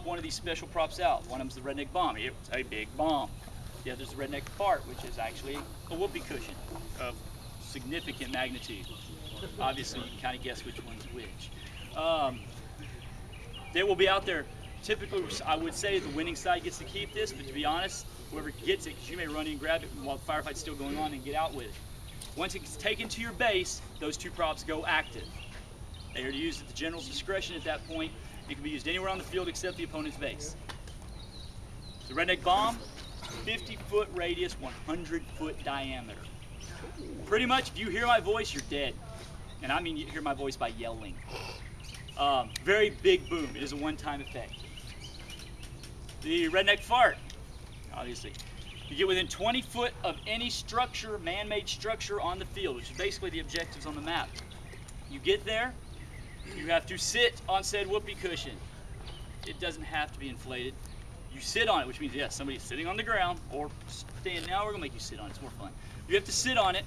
one of these special props out. One of them's the redneck bomb. It's a big bomb. The other's the redneck fart, which is actually a whoopee cushion of significant magnitude. Obviously, you can kind of guess which one's which. They will be out there. Typically, I would say the winning side gets to keep this, but to be honest, whoever gets it, because you may run in and grab it while the firefight's still going on and get out with it. Once it's taken to your base, those two props go active. They are used at the general's discretion at that point. It can be used anywhere on the field except the opponent's base. The redneck bomb, 50-foot radius, 100-foot diameter. Pretty much, if you hear my voice, you're dead. And I mean you hear my voice by yelling. Very big boom. It is a one-time effect. The redneck fart, obviously. You get within 20 foot of any structure, man-made structure on the field, which is basically the objectives on the map. You get there, you have to sit on said whoopee cushion. It doesn't have to be inflated. You sit on it, which means, yes, somebody's sitting on the ground or stand. Now we're gonna make you sit on it, it's more fun. You have to sit on it.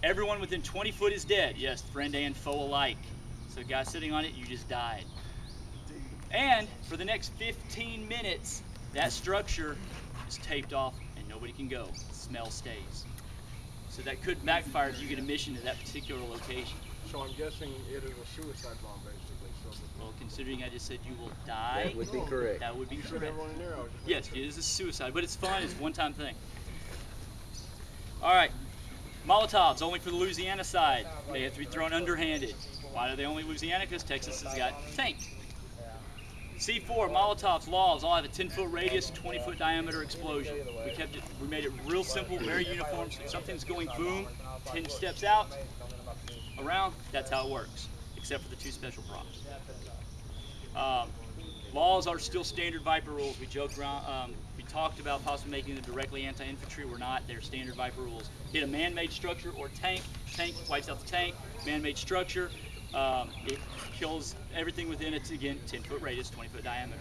Everyone within 20 foot is dead. Yes, friend and foe alike. So the guy sitting on it, you just died. And for the next 15 minutes, that structure is taped off and nobody can go. The smell stays. So that could backfire if you get a mission to that particular location. So I'm guessing it is a suicide bomb, basically. So Well, considering I just said you will die, That would be correct. that would be you shoot correct. everyone in there. I was just Yes, it is a suicide, but it's fun. It's a one-time thing. All right, Molotovs only for the Louisiana side. They have to be thrown underhanded. Why are they only Louisiana? Because Texas has got tank. C4 Molotovs laws all have a 10-foot radius, 20-foot diameter explosion. We made it real simple, very uniform. So if something's going boom, 10 steps out, around. That's how it works, except for the two special props. Laws are still standard Viper rules. We joked around. We talked about possibly making them directly anti-infantry. We're not. They're standard Viper rules. Hit a man-made structure or tank. Tank wipes out the tank. Man-made structure. It kills everything within it. Again, 10-foot radius, 20-foot diameter,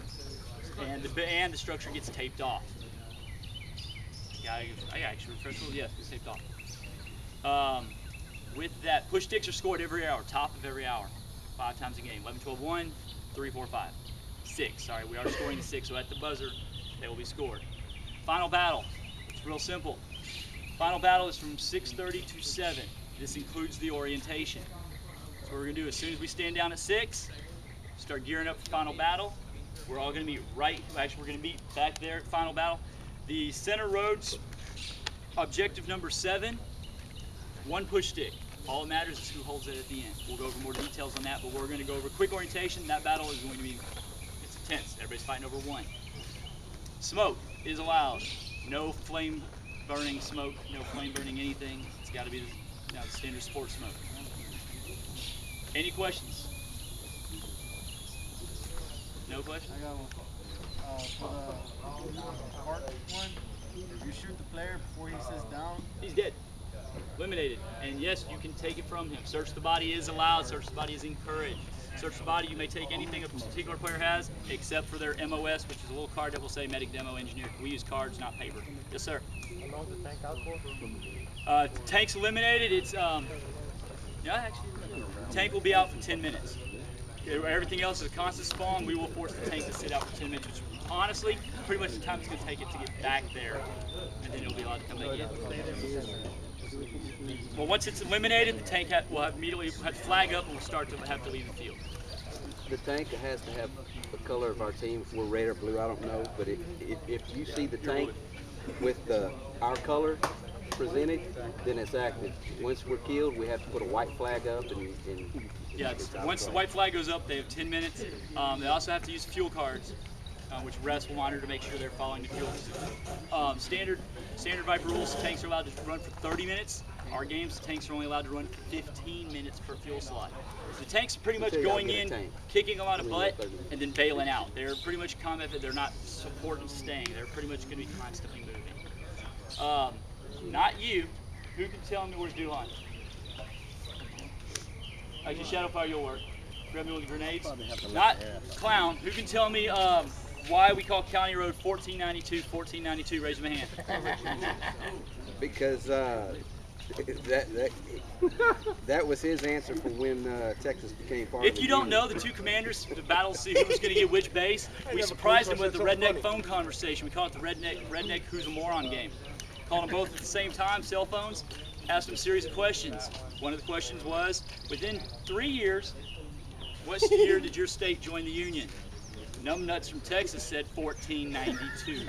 and the structure gets taped off. I actually refresh rules. Yes, it's taped off. With that, push sticks are scored every hour, top of every hour, 5 times a game. 11, 12, 1, 3, 4, 5, 6. Sorry, we are scoring the 6, so at the buzzer, they will be scored. Final battle. It's real simple. Final battle is from 6:30 to 7. This includes the orientation. So what we're gonna do, as soon as we stand down at 6, start gearing up for final battle. We're all gonna meet actually we're gonna meet back there at final battle. The center roads, objective number 7, 1 push stick. All that matters is who holds it at the end. We'll go over more details on that, but we're gonna go over a quick orientation. That battle is going to be, it's intense. Everybody's fighting over 1. Smoke is allowed. No flame burning smoke, no flame burning anything. It's gotta be the standard sport smoke. Any questions? No questions? I got one. For the part one, if you shoot the player before he sits down, He's dead. Eliminated. And yes, you can take it from him. Search the body is allowed. Search the body is encouraged. Search the body. You may take anything a particular player has, except for their MOS, which is a little card that will say Medic Demo Engineer. We use cards, not paper. Yes, sir. How long is the tank out for? Tank's eliminated. It's tank will be out for 10 minutes. Everything else is a constant spawn. We will force the tank to sit out for 10 minutes, which honestly, pretty much the time it's going to take it to get back there, and then it'll be allowed to come back in. Well, once it's eliminated, the tank will have immediately flag up and we'll start to have to leave the field. The tank has to have the color of our team. If we're red or blue, I don't know. But if you see the tank with our color presented, then it's active. Once we're killed, we have to put a white flag up and yeah, once the white flag goes up, they have 10 minutes. They also have to use fuel cards, which RES will monitor to make sure they're following the fuel. Standard Viper rules, tanks are allowed to run for 30 minutes. Our games, tanks are only allowed to run 15 minutes per fuel slot. The tanks are pretty much going in, kicking a lot of butt, and then bailing out. They're pretty much combat that they're not supporting staying. They're pretty much going to be constantly moving. Not you. Who can tell me where's Duhan? Actually, Shadowfire, you'll work. Grab me with the grenades. Not Clown. Who can tell me why we call County Road 1492 1492? Raise my hand. because That was his answer for when Texas became part of If the you don't Union. know, the two commanders, the battle to see who was going to get which base, we surprised them with the redneck phone conversation. We call it the redneck who's a moron game. Called them both at the same time, cell phones, asked them a series of questions. One of the questions was, within 3 years, what year did your state join the Union? Numbnuts from Texas said 1492.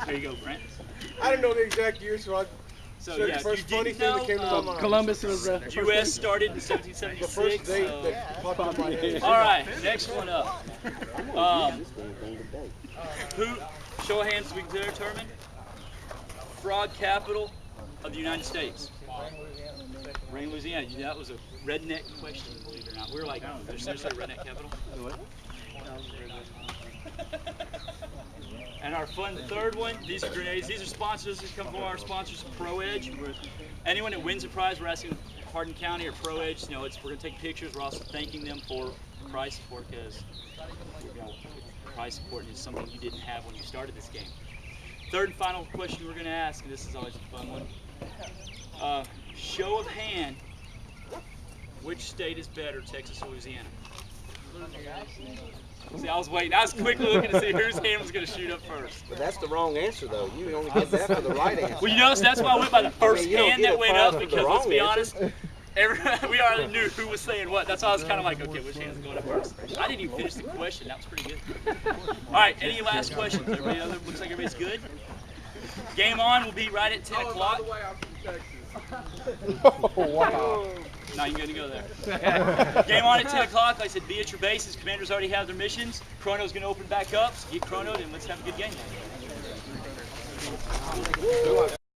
There you go, Brent. I didn't know the exact year, so I So said yeah, the first if you funny didn't thing know, that came to my mind. Columbus was the U.S. started in The first 1776. date So. that popped in my head. All right, next one up. This damn thing today. Who, show of hands, we can determine fraud capital of the United States. Ring, Louisiana. That was a redneck question, believe it or not. We were like, oh, there's no redneck capital. And our fun third one, these are grenades. These are sponsors. These come from our sponsors, Pro Edge. Anyone that wins a prize, we're asking Hardin County or Pro Edge. You know, we're going to take pictures. We're also thanking them for prize support because prize support is something you didn't have when you started this game. Third and final question we're going to ask, and this is always a fun one. Show of hand, which state is better, Texas or Louisiana? See, I was waiting. I was quickly looking to see whose hand was going to shoot up first. But that's the wrong answer, though. You only get that for the right answer. Well, you notice that's why I went by the first you don't hand get that a went prize up for the because let's wrong be answer. honest, we already knew who was saying what. That's why I was kind of like, okay, which hand's going up first? I didn't even finish the question. That was pretty good. All right, any last questions? Everybody other looks like everybody's good. Game on will be right at 10 o'clock. way, I'm from Texas. No, you're going to go there. Game on at 10 o'clock. Like I said, be at your bases. Commanders already have their missions. Chrono's going to open back up. So get chronoed and let's have a good game.